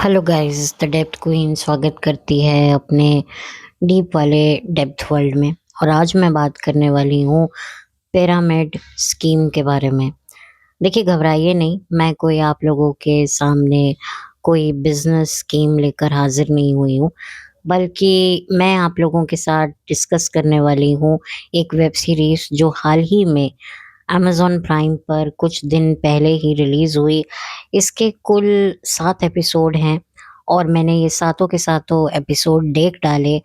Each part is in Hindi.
Hello guys, the depth queen स्वागत करती है अपने डीप वाले डेप्थ वर्ल्ड में। और आज मैं बात करने वाली हूँ पिरामिड स्कीम के बारे में। देखिए, घबराइए नहीं, मैं कोई आप लोगों के सामने कोई बिजनेस स्कीम लेकर हाजिर नहीं हुई हूँ, बल्कि मैं आप लोगों के साथ डिस्कस करने वाली हूँ एक वेब सीरीज जो हाल ही में अमेज़न प्राइम पर कुछ दिन पहले ही रिलीज़ हुई। इसके कुल 7 एपिसोड हैं और मैंने ये सातों के सातों एपिसोड देख डाले।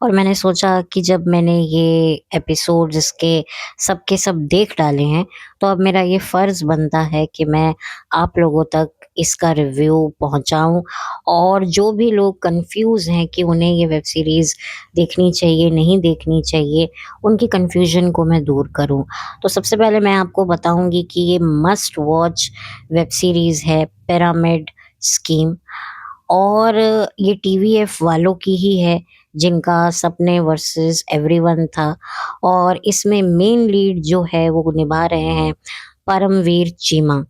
और मैंने सोचा कि जब मैंने ये एपिसोड्स इसके सब के सब देख डाले हैं, तो अब मेरा ये फ़र्ज़ बनता है कि मैं आप लोगों तक इसका रिव्यू पहुँचाऊँ और जो भी लोग कन्फ्यूज़ हैं कि उन्हें ये वेब सीरीज़ देखनी चाहिए, नहीं देखनी चाहिए, उनकी कन्फ्यूज़न को मैं दूर करूँ। तो सबसे पहले मैं आपको बताऊँगी कि ये मस्ट वॉच वेब सीरीज़ है पिरामिड स्कीम। और ये टीवीएफ वालों की ही है, जिनका सपने वर्सेस एवरीवन था। और इसमें मेन लीड जो है वो निभा रहे हैं परमवीर चीमा।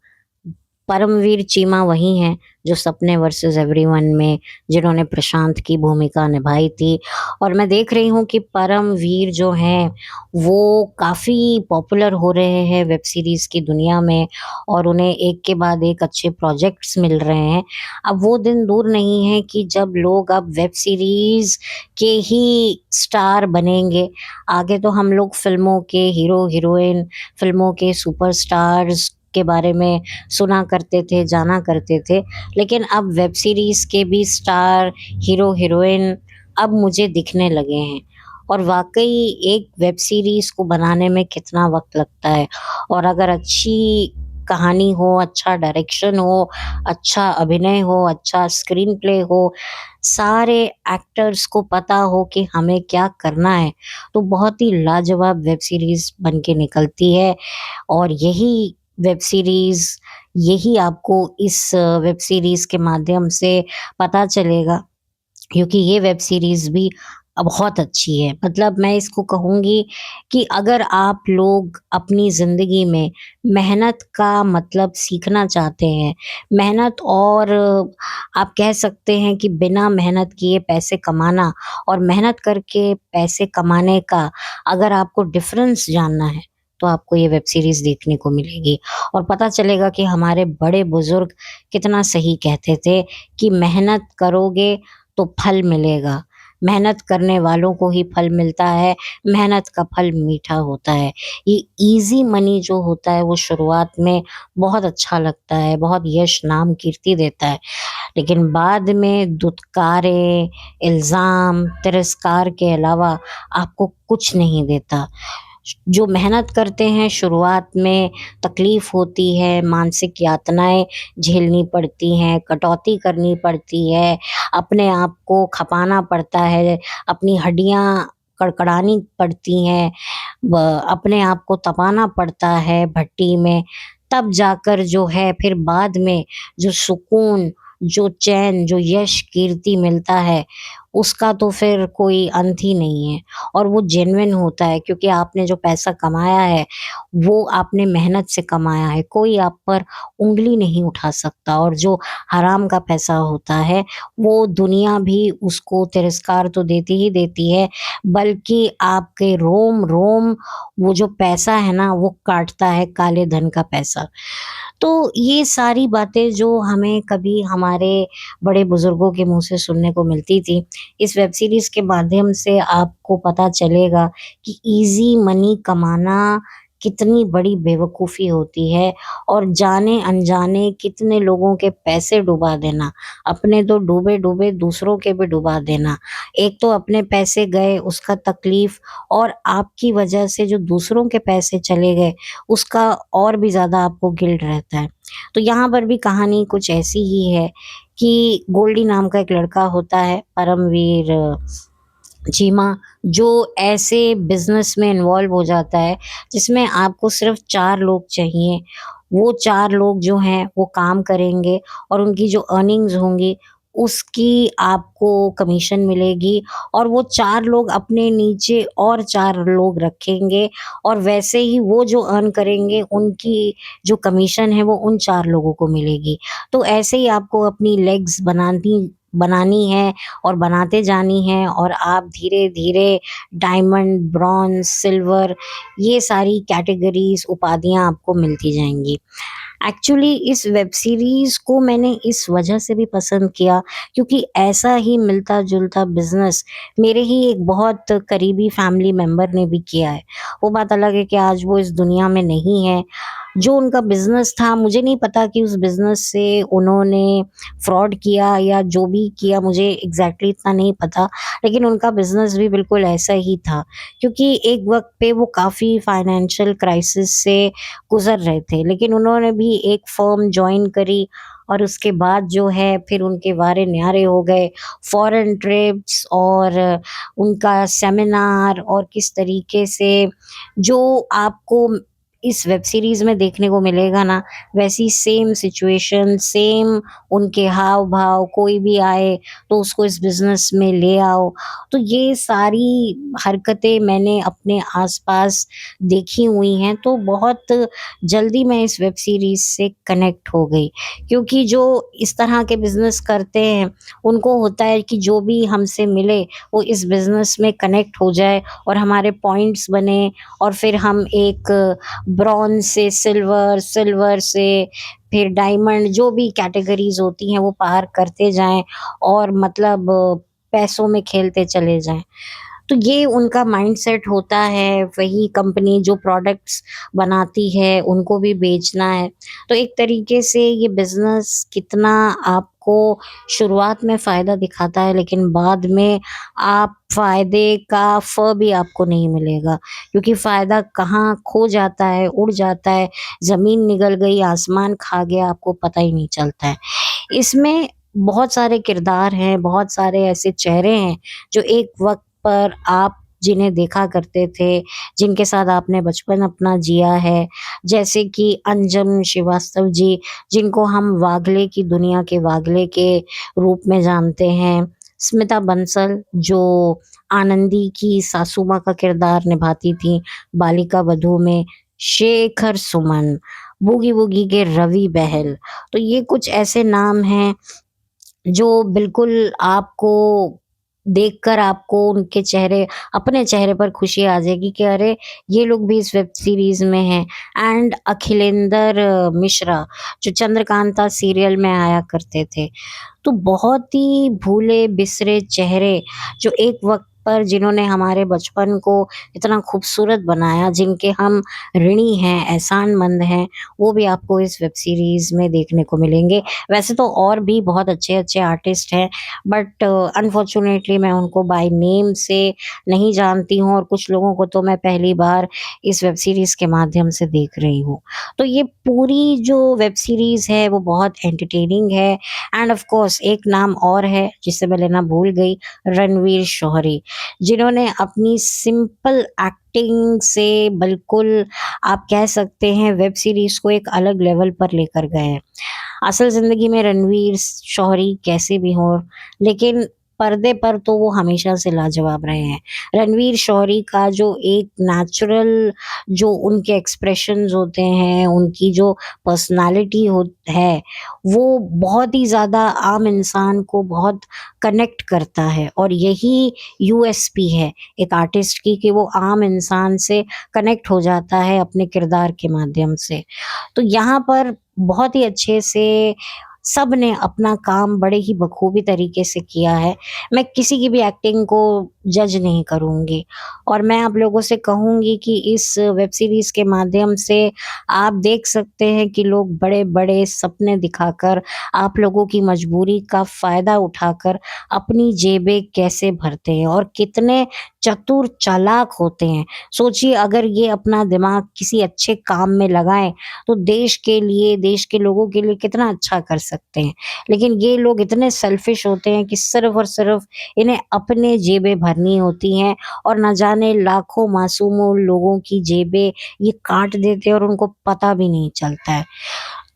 परमवीर चीमा वही हैं जो सपने वर्सेस एवरीवन में जिन्होंने प्रशांत की भूमिका निभाई थी। और मैं देख रही हूँ कि परमवीर जो हैं वो काफ़ी पॉपुलर हो रहे हैं वेब सीरीज़ की दुनिया में, और उन्हें एक के बाद एक अच्छे प्रोजेक्ट्स मिल रहे हैं। अब वो दिन दूर नहीं है कि जब लोग अब वेब सीरीज़ के ही स्टार बनेंगे। आगे तो हम लोग फ़िल्मों के हीरो हीरोइन, फ़िल्मों के सुपरस्टार्स के बारे में सुना करते थे, जाना करते थे, लेकिन अब वेब सीरीज़ के भी स्टार, हीरो, हीरोइन अब मुझे दिखने लगे हैं। और वाक़ई एक वेब सीरीज़ को बनाने में कितना वक़्त लगता है, और अगर अच्छी कहानी हो, अच्छा डायरेक्शन हो, अच्छा अभिनय हो, अच्छा स्क्रीन प्ले हो, सारे एक्टर्स को पता हो कि हमें क्या करना है, तो बहुत ही लाजवाब वेब सीरीज़ बन के निकलती है। और वेब सीरीज़ यही आपको इस वेब सीरीज़ के माध्यम से पता चलेगा, क्योंकि ये वेब सीरीज़ भी बहुत अच्छी है। मतलब मैं इसको कहूँगी कि अगर आप लोग अपनी ज़िंदगी में मेहनत का मतलब सीखना चाहते हैं, मेहनत और आप कह सकते हैं कि बिना मेहनत किए पैसे कमाना और मेहनत करके पैसे कमाने का अगर आपको डिफ़रेंस जानना है, तो आपको ये वेब सीरीज़ देखने को मिलेगी। और पता चलेगा कि हमारे बड़े-बुज़ुर्ग कितना सही कहते थे कि मेहनत करोगे तो फल मिलेगा। मेहनत करने वालों को ही फल मिलता है, मेहनत का फल मीठा होता है। ये ईज़ी मनी जो होता है वो शुरुआत में बहुत अच्छा लगता है, बहुत यश, नाम, कीर्ति देता है, लेकिन बाद में धुतकारे, इल्ज़ाम, तिरस्कार के अलावा आपको कुछ नहीं देता। जो मेहनत करते हैं शुरुआत में तकलीफ़ होती है, मानसिक यातनाएँ झेलनी पड़ती हैं, कटौती करनी पड़ती है, अपने आप को खपाना पड़ता है, अपनी हड्डियाँ कड़कड़ानी पड़ती हैं, व अपने आप को तपाना पड़ता है भट्टी में, तब जाकर जो है फिर बाद में जो सुकून, जो चैन, जो यश, कीर्ति मिलता है, उसका तो फिर कोई अंत ही नहीं है। और वो जेन्युइन होता है, क्योंकि आपने जो पैसा कमाया है, वो आपने मेहनत से कमाया है, कोई आप पर उँगली नहीं उठा सकता। और जो हराम का पैसा होता है, वो दुनिया भी उसको तिरस्कार तो देती ही देती है, बल्कि आपके रोम-रोम वो जो पैसा है ना, वो काटता है, काले धन का पैसा। तो ये सारी बातें जो हमें कभी हमारे बड़े बुज़ुर्गों के मुँह से सुनने को मिलती थी, इस वेब सीरीज़ के माध्यम से आपको पता चलेगा कि ईज़ी मनी कमाना कितनी बड़ी बेवकूफ़ी होती है, और जाने-अनजाने कितने लोगों के पैसे डुबा देना, अपने तो डूबे-डूबे दूसरों के भी डुबा देना। एक तो अपने पैसे गए उसका तकलीफ़, और आपकी वजह से जो दूसरों के पैसे चले गए उसका और भी ज़्यादा आपको गिल्ट रहता है। तो यहाँ पर भी कहानी कुछ ऐसी ही है कि गोल्डी नाम का एक लड़का होता है, परमवीर चीमा, जो ऐसे बिज़नेस में इन्वॉल्व हो जाता है जिसमें आपको सिर्फ़ 4 लोग चाहिए। वो 4 लोग जो हैं वो काम करेंगे, और उनकी जो अर्निंग्स होंगी उसकी आपको कमीशन मिलेगी और वो 4 लोग अपने नीचे और 4 लोग रखेंगे और वैसे ही वो जो अर्न करेंगे उनकी जो कमीशन है वो उन 4 लोगों को मिलेगी। तो ऐसे ही आपको अपनी लेग्स बनानी बनानी है और बनाते जानी है और आप धीरे-धीरे डायमंड, ब्रॉन्ज़, सिल्वर ये सारी कैटेगरीज़, उपाधियाँ आपको मिलती जाएँगी। एक्चुअली इस वेब सीरीज़ को मैंने इस वजह से भी पसंद किया क्योंकि ऐसा ही मिलता-जुलता बिज़नेस मेरे ही एक बहुत करीबी फैमिली मेंबर ने भी किया है। वो बात अलग है कि आज वो इस दुनिया में नहीं है। जो उनका बिज़नेस था मुझे नहीं पता कि उस बिज़नेस से उन्होंने फ्रॉड किया या जो भी किया मुझे एग्ज़ैक्टली इतना नहीं पता। लेकिन उनका बिज़नेस भी बिल्कुल ऐसा ही था क्योंकि एक वक़्त पे वो काफ़ी फाइनेंशियल क्राइसिस से गुज़र रहे थे। लेकिन उन्होंने भी एक फ़र्म जॉइन करी और उसके बाद जो है फिर उनके वारे न्यारे हो गए, फ़ॉरेन ट्रिप्स और उनका सेमिनार और किस तरीके से जो आपको इस वेब सीरीज़ में देखने को मिलेगा ना, वैसी सेम सिचुएशन, सेम उनके हाव-भाव, कोई भी आए तो उसको इस बिज़नेस में ले आओ। तो ये सारी हरकतें मैंने अपने आस-पास देखी हुई हैं, तो बहुत जल्दी मैं इस वेब सीरीज़ से कनेक्ट हो गई। क्योंकि जो इस तरह के बिज़नेस करते हैं, उनको होता है कि जो भी हमसे मिले, वो इस बिज़नेस में कनेक्ट हो जाए और हमारे पॉइंट्स बने और फिर हम एक ब्रॉन्ज़ से सिल्वर, सिल्वर से फिर डायमंड जो भी कैटेगरीज़ होती हैं, वो पार करते जाएँ और मतलब पैसों में खेलते चले जाएँ। तो ये उनका माइंडसेट होता है, वही कंपनी जो प्रोडक्ट्स बनाती है, उनको भी बेचना है। तो एक तरीके से ये बिज़नेस कितना आपको शुरुआत में फ़ायदा दिखाता है, लेकिन बाद में आप फ़ायदे का फ़ भी आपको नहीं मिलेगा, क्योंकि फ़ायदा कहाँ खो जाता है, उड़ जाता है, ज़मीन निगल गई, आसमान खा गया, आपको पता ही नहीं चलता है। इसमें बहुत सारे किरदार हैं, बहुत सारे ऐसे चेहरे हैं, जो एक वक़्त पर आप जिन्हें देखा करते थे, जिनके साथ आपने बचपन अपना जिया है, जैसे कि अंजम श्रीवास्तव जी, जिनको हम वागले की दुनिया के वागले के रूप में जानते हैं, स्मिता बंसल जो आनंदी की सासू माँ का किरदार निभाती थीं, बालिका वधू में, शेखर सुमन, बूगी वूगी के रवि बहल। तो ये कुछ ऐसे नाम हैं जो बिल्कुल आपको देखकर आपको उनके चेहरे अपने चेहरे पर खुशी आ जाएगी कि अरे! ये लोग भी इस वेब सीरीज़ में हैं। एंड अखिलेंदर मिश्रा जो चंद्रकांता सीरियल में आया करते थे। तो बहुत ही भूले-बिसरे चेहरे जो एक वक़्त पर जिन्होंने हमारे बचपन को इतना खूबसूरत बनाया, जिनके हम ऋणी हैं, एहसानमंद हैं, वो भी आपको इस वेब सीरीज़ में देखने को मिलेंगे। वैसे तो और भी बहुत अच्छे-अच्छे आर्टिस्ट हैं, बट अनफॉर्च्यूनेटली मैं उनको बाय नेम से नहीं जानती हूँ और कुछ लोगों को तो मैं पहली बार इस वेब सीरीज़ के माध्यम से देख रही हूँ। तो ये पूरी जो वेब सीरीज़ है, वो बहुत एंटरटेनिंग है एंड ऑफ कोर्स एक नाम और है जिसे मैं लेना भूल गई, रणवीर शौहरी, जिन्होंने अपनी सिंपल एक्टिंग से बिल्कुल आप कह सकते हैं वेब सीरीज़ को एक अलग लेवल पर लेकर गए हैं। असल ज़िंदगी में रणवीर शौहरी कैसे भी हों, लेकिन पर्दे पर तो वो हमेशा से लाजवाब रहे हैं। रणवीर शौहरी का जो एक नेचुरल जो उनके एक्सप्रेशंस होते हैं, उनकी जो पर्सनैलिटी है, वो बहुत ही ज़्यादा आम इंसान को बहुत कनेक्ट करता है और यही यूएसपी है एक आर्टिस्ट की कि वो आम इंसान से कनेक्ट हो जाता है अपने किरदार के माध्यम से। तो यहाँ पर बहुत ही अच्छे से सबने अपना काम बड़े ही बखूबी तरीके से किया है। मैं किसी की भी एक्टिंग को जज नहीं करूँगी और मैं आप लोगों से कहूँगी कि इस वेब सीरीज़ के माध्यम से आप देख सकते हैं कि लोग बड़े-बड़े सपने दिखाकर, आप लोगों की मजबूरी का फ़ायदा उठाकर अपनी जेबें कैसे भरते हैं और कितने चतुर चालाक होते हैं। सोचिए अगर ये अपना दिमाग किसी अच्छे काम में लगाएँ, तो देश के लिए, देश के लोगों के लिए कितना अच्छा कर सकते हैं। लेकिन ये लोग इतने सेल्फ़िश होते हैं कि सिर्फ़ और सिर्फ़ इन्हें अपने जेबें भरनी होती हैं और ना जाने लाखों मासूमों लोगों की जेबें ये काट देते हैं और उनको पता भी नहीं चलता है।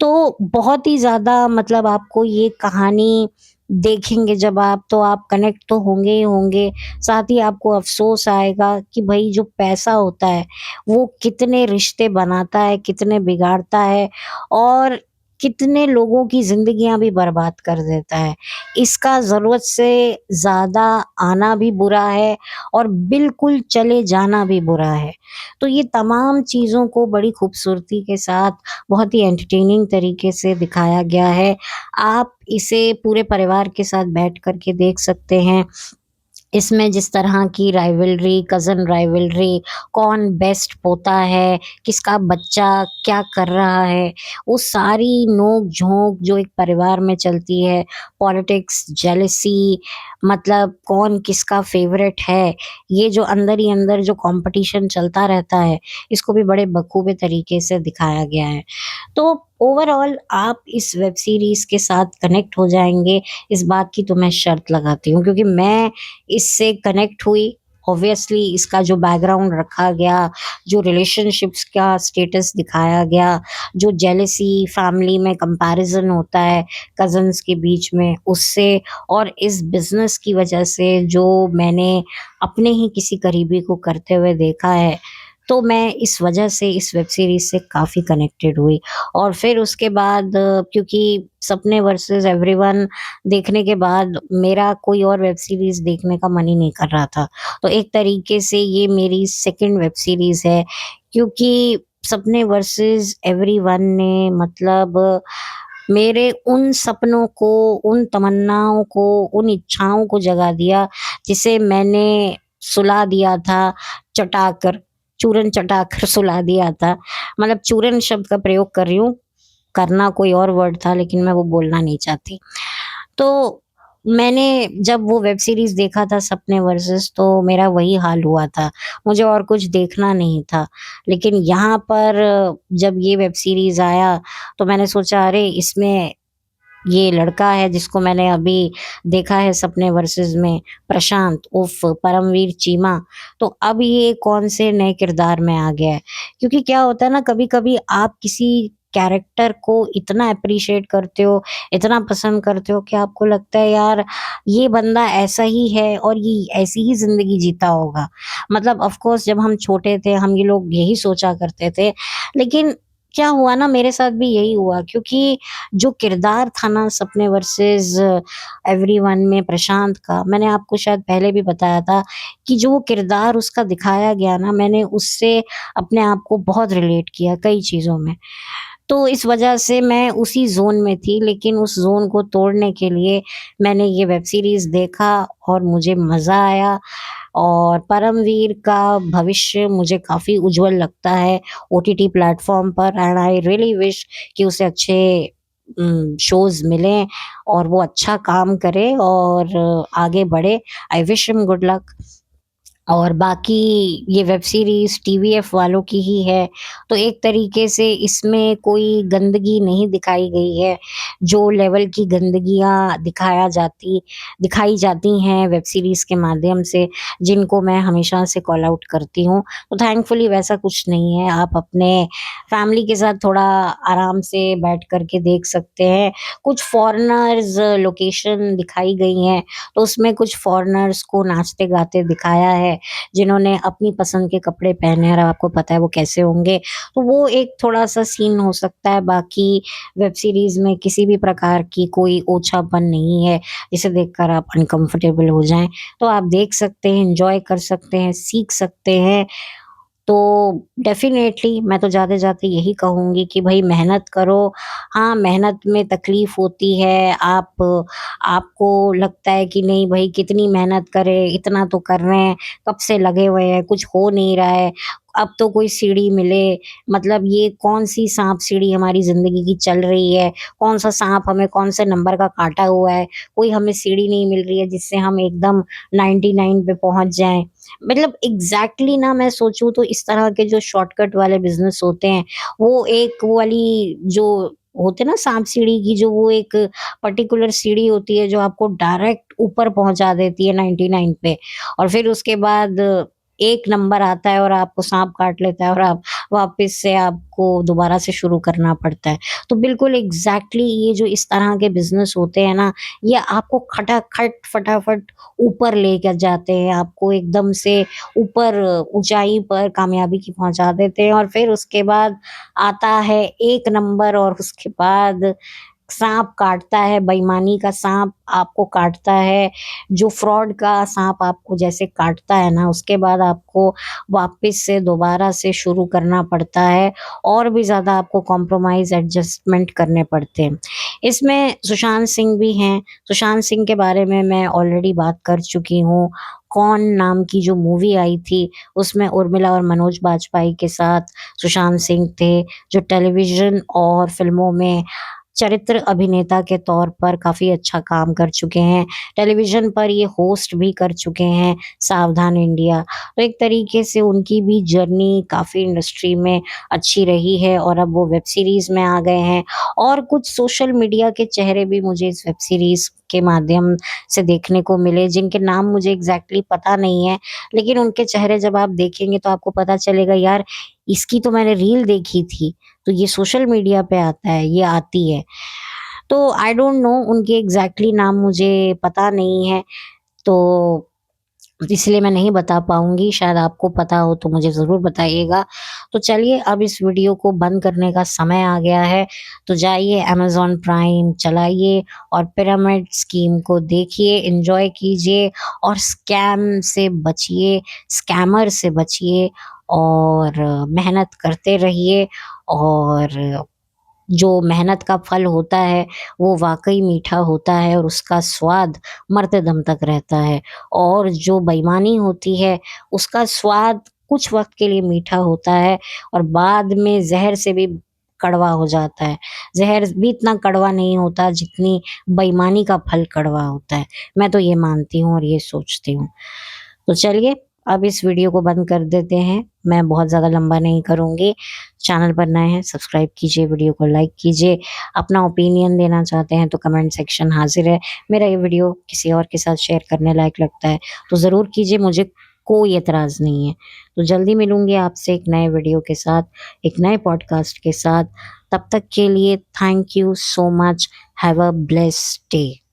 तो बहुत ही ज़्यादा मतलब आपको ये कहानी देखेंगे जब आप, तो आप कनेक्ट तो होंगे ही होंगे। साथ ही आपको अफ़सोस आएगा कि भई जो पैसा होता है, वो कितने रिश्ते बनाता है, कितने बिगाड़ता है और कितने लोगों की ज़िंदगियाँ भी बर्बाद कर देता है। इसका ज़रूरत से ज़्यादा आना भी बुरा है और बिल्कुल चले जाना भी बुरा है। तो ये तमाम चीज़ों को बड़ी खूबसूरती के साथ, बहुत ही एंटरटेनिंग तरीके से दिखाया गया है। आप इसे पूरे परिवार के साथ बैठ कर के देख सकते हैं। इसमें जिस तरह की राइवलरी, कज़न राइवलरी, कौन बेस्ट पोता है, किसका बच्चा क्या कर रहा है, वो सारी नोक-झोंक जो एक परिवार में चलती है, पॉलिटिक्स, जेलसी, मतलब कौन किसका फ़ेवरेट है, ये जो अंदर ही अंदर जो कॉम्पिटिशन चलता रहता है, इसको भी बड़े बखूबे तरीके से दिखाया गया है। तो ओवरऑल आप इस वेब सीरीज़ के साथ कनेक्ट हो जाएँगे, इस बात की तो मैं शर्त लगाती हूँ क्योंकि मैं इससे कनेक्ट हुई। ऑब्वियसली इसका जो बैकग्राउंड रखा गया, जो रिलेशनशिप्स का स्टेटस दिखाया गया, जो जेलसी फैमिली में कंपैरिज़न होता है कज़िन्स के बीच में, उससे और इस बिज़नेस की वजह से जो मैंने अपने ही किसी करीबी को करते हुए देखा है, तो मैं इस वजह से इस वेब सीरीज़ से काफ़ी कनेक्टेड हुई। और फिर उसके बाद क्योंकि सपने वर्सेस एवरीवन देखने के बाद मेरा कोई और वेब सीरीज़ देखने का मन ही नहीं कर रहा था। तो एक तरीके से ये मेरी सेकंड वेब सीरीज़ है क्योंकि सपने वर्सेस एवरीवन ने मतलब मेरे उन सपनों को, उन तमन्नाओं को, उन इच्छाओं को जगा दिया जिसे मैंने सुला दिया था चटाकर, चूरन चटाकर सुला दिया था। मतलब चूरन शब्द का प्रयोग कर रही हूँ, करना कोई और वर्ड था लेकिन मैं वो बोलना नहीं चाहती। तो मैंने जब वो वेब सीरीज़ देखा था सपने वर्सेस तो मेरा वही हाल हुआ था। मुझे और कुछ देखना नहीं था। लेकिन यहाँ पर जब ये वेब सीरीज़ आया तो मैंने सोचा अरे! इसमें ये लड़का है जिसको मैंने अभी देखा है सपने वर्सेस में प्रशांत उर्फ़ परमवीर चीमा, तो अब ये कौन से नए किरदार में आ गया है। क्योंकि क्या होता है ना कभी-कभी आप किसी कैरेक्टर को इतना एप्रिशिएट करते हो, इतना पसंद करते हो कि आपको लगता है यार ये बंदा ऐसा ही है और ये ऐसी ही ज़िंदगी जीता होगा। मतलब ऑफ़ कोर्स जब हम छोटे थे हम ये लोग यही सोचा करते थे। लेकिन क्या हुआ ना मेरे साथ भी यही हुआ क्योंकि जो किरदार था ना सपने वर्सेस एवरीवन में प्रशांत का, मैंने आपको शायद पहले भी बताया था कि जो वो किरदार उसका दिखाया गया ना, मैंने उससे अपने आप को बहुत रिलेट किया कई चीज़ों में। तो इस वजह से मैं उसी ज़ोन में थी, लेकिन उस ज़ोन को तोड़ने के लिए मैंने ये वेब सीरीज़ देखा और मुझे मज़ा आया और परमवीर का भविष्य मुझे काफ़ी उज्ज्वल लगता है ओटीटी प्लेटफ़ॉर्म पर एंड आई रियली विश कि उसे अच्छे शोज़ मिलें और वो अच्छा काम करे और आगे बढ़े। I wish him good luck. और बाकी ये वेब सीरीज़ टीवीएफ वालों की ही है, तो एक तरीके से इसमें कोई गंदगी नहीं दिखाई गई है, जो लेवल की गंदगियाँ दिखाई जाती हैं वेब सीरीज़ के माध्यम से, जिनको मैं हमेशा से कॉल आउट करती हूँ। तो थैंकफुली वैसा कुछ नहीं है, आप अपने फैमिली के साथ थोड़ा आराम से बैठ कर के देख सकते हैं। कुछ फ़ॉरेनर्स लोकेशन दिखाई गई हैं, तो उसमें कुछ फ़ॉरेनर्स को नाचते-गाते दिखाया है, जिन्होंने अपनी पसंद के कपड़े पहने हैं और आपको पता है वो कैसे होंगे। तो वो एक थोड़ा-सा सीन हो सकता है, बाकी वेब सीरीज़ में किसी भी प्रकार की कोई ओछापन नहीं है, जिसे देखकर आप अनकम्फ़र्टेबल हो जाएँ। तो आप देख सकते हैं, एन्जॉय कर सकते हैं, सीख सकते हैं। तो डेफ़िनेटली मैं तो जाते-जाते यही कहूँगी कि भई मेहनत करो। हाँ, मेहनत में तकलीफ़ होती है, आपको लगता है कि नहीं भई कितनी मेहनत करें, इतना तो कर रहे हैं, कब से लगे हुए हैं, कुछ हो नहीं रहा है, अब तो कोई सीढ़ी मिले, मतलब ये कौन-सी साँप-सीढ़ी हमारी ज़िंदगी की चल रही है, कौन-सा साँप हमें कौन से नंबर का काटा हुआ है, कोई हमें सीढ़ी नहीं मिल रही है जिससे हम एकदम 99 पे पहुँच जाएँ। मतलब एग्ज़ैक्टली ना मैं सोचूँ तो इस तरह के जो शॉर्टकट वाले बिज़नेस होते हैं, वो एक वो वाली जो होते हैं ना सांप-सीढ़ी की जो वो एक पर्टिकुलर सीढ़ी होती है जो आपको डायरेक्ट ऊपर पहुँचा देती है 99 पे और फिर उसके बाद एक नंबर आता है और आपको साँप काट लेता है और आप वापस से आपको दोबारा से शुरू करना पड़ता है। तो बिल्कुल एग्ज़ैक्टली ये जो इस तरह के बिज़नेस होते हैं ना, ये आपको खटाखट फटाफट ऊपर लेकर जाते हैं, आपको एकदम से ऊपर ऊँचाई पर कामयाबी की पहुँचा देते हैं और फिर उसके बाद आता है 1 नंबर और उसके बाद साँप काटता है, बेईमानी का साँप आपको काटता है, जो फ्रॉड का साँप आपको जैसे काटता है ना, उसके बाद आपको वापस से दोबारा से शुरू करना पड़ता है और भी ज़्यादा आपको कॉम्प्रोमाइज़ एडजस्टमेंट करने पड़ते हैं। इसमें सुशांत सिंह भी हैं, सुशांत सिंह के बारे में मैं ऑलरेडी बात कर चुकी हूँ। कौन नाम की जो मूवी आई थी, उसमें उर्मिला और मनोज बाजपेयी के साथ सुशांत सिंह थे, जो टेलीविज़न और फ़िल्मों में चरित्र अभिनेता के तौर पर काफ़ी अच्छा काम कर चुके हैं। टेलीविज़न पर ये होस्ट भी कर चुके हैं, सावधान इंडिया। तो एक तरीके से उनकी भी जर्नी काफ़ी इंडस्ट्री में अच्छी रही है और अब वो वेब सीरीज़ में आ गए हैं और कुछ सोशल मीडिया के चेहरे भी मुझे इस वेब सीरीज़ के माध्यम से देखने को मिले, जिनके नाम मुझे एग्ज़ैक्टली पता नहीं है, लेकिन उनके चेहरे जब आप देखेंगे तो आपको पता चलेगा यार, इसकी तो मैंने रील देखी थी। तो ये सोशल मीडिया पे आता है, ये आती है। तो आई डोंट नो उनके एग्ज़ैक्टली नाम मुझे पता नहीं है, तो इसलिए मैं नहीं बता पाऊँगी, शायद आपको पता हो तो मुझे ज़रूर बताइएगा। तो चलिए अब इस वीडियो को बंद करने का समय आ गया है, तो जाइए अमेज़न प्राइम चलाइए और पिरामिड स्कीम को देखिए, एन्जॉय कीजिए और स्कैम से बचिए, स्कैमर से बचिए और मेहनत करते रहिए और जो मेहनत का फल होता है, वो वाक़ई मीठा होता है और उसका स्वाद मरते दम तक रहता है और जो बेईमानी होती है, उसका स्वाद कुछ वक़्त के लिए मीठा होता है और बाद में ज़हर से भी कड़वा हो जाता है। ज़हर भी इतना कड़वा नहीं होता जितनी बेईमानी का फल कड़वा होता है। मैं तो ये मानती हूँ और ये सोचती हूँ। तो चलिए अब इस वीडियो को बंद कर देते हैं। मैं बहुत ज़्यादा लंबा नहीं करूँगी। चैनल पर नए हैं सब्सक्राइब कीजिए, वीडियो को लाइक कीजिए। अपना ओपिनियन देना चाहते हैं तो कमेंट सेक्शन हाज़िर है। मेरा ये वीडियो किसी और के साथ शेयर करने लायक लगता है तो ज़रूर कीजिए, मुझे कोई एतराज़ नहीं है। तो जल्दी मिलूँगी आपसे एक नए वीडियो के साथ, एक नए पॉडकास्ट के साथ। तब तक के लिए thank you so much. Have a blessed day.